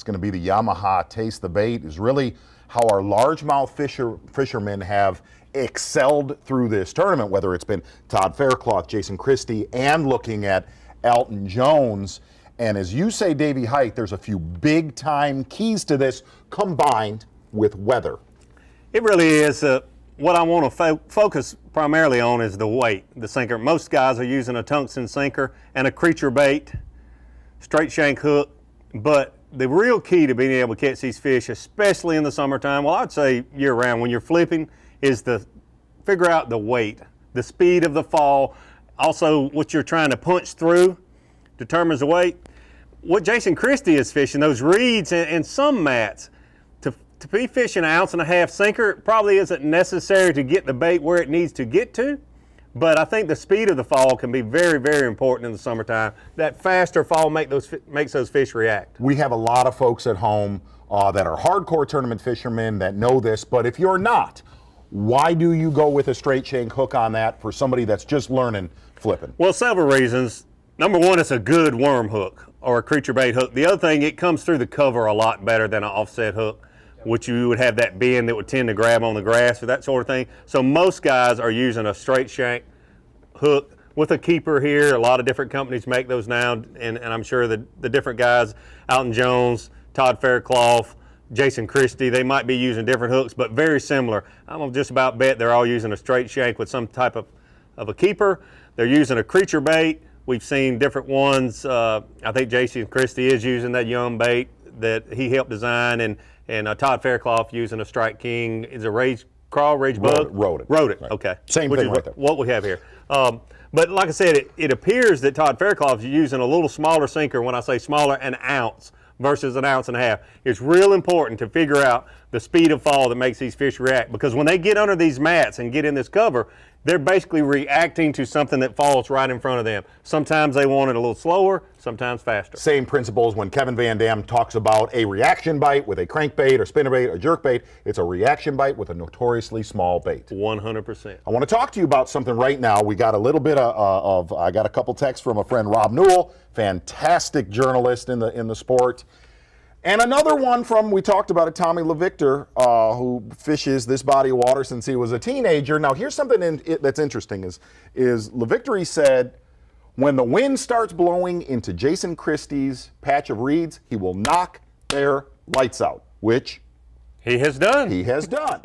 going to be the Yamaha Taste the Bait, is really how our largemouth fishermen have excelled through this tournament, whether it's been Todd Faircloth, Jason Christie, and looking at Alton Jones. And as you say, Davy Hite, there's a few big-time keys to this combined with weather. It really is. What I want to focus primarily on is the weight, the sinker. Most guys are using a tungsten sinker and a creature bait, straight shank hook, but the real key to being able to catch these fish, especially in the summertime, well, I'd say year-round, when you're flipping, is to figure out the weight, the speed of the fall, also what you're trying to punch through determines the weight. What Jason Christie is fishing, those reeds and some mats, to be fishing an 1.5 ounce sinker, it probably isn't necessary to get the bait where it needs to get to, but I think the speed of the fall can be very, very important in the summertime. That faster fall makes those fish react. We have a lot of folks at home that are hardcore tournament fishermen that know this, but if you're not, why do you go with a straight shank hook on that for somebody that's just learning flipping? Well, several reasons. Number one, it's a good worm hook or a creature bait hook. The other thing, it comes through the cover a lot better than an offset hook, which you would have that bend that would tend to grab on the grass or that sort of thing. So most guys are using a straight shank hook with a keeper here. A lot of different companies make those now, and I'm sure the different guys, Alton Jones, Todd Faircloth, Jason Christie, they might be using different hooks, but very similar. I'm just about bet they're all using a straight shank with some type of a keeper. They're using a creature bait. We've seen different ones. I think Jason Christie is using that young bait that he helped design, and Todd Faircloth using a Strike King. Is a rage bug? Rodent. Right. Okay. Same thing right there. What we have here. But like I said, it appears that Todd Faircloth is using a little smaller sinker. When I say smaller, an ounce versus an 1.5 ounces. It's real important to figure out the speed of fall that makes these fish react, because when they get under these mats and get in this cover, they're basically reacting to something that falls right in front of them. Sometimes they want it a little slower, sometimes faster. Same principles when Kevin Van Dam talks about a reaction bite with a crankbait or spinnerbait or jerkbait. It's a reaction bite with a notoriously small bait. 100%. I want to talk to you about something right now. We got a little bit I got a couple texts from a friend, Rob Newell, fantastic journalist in the sport. And another one from, we talked about it, Tommy LeVictor, who fishes this body of water since he was a teenager. Now, here's something that's interesting is LeVictor, he said, when the wind starts blowing into Jason Christie's patch of reeds, he will knock their lights out, which he has done. He has done.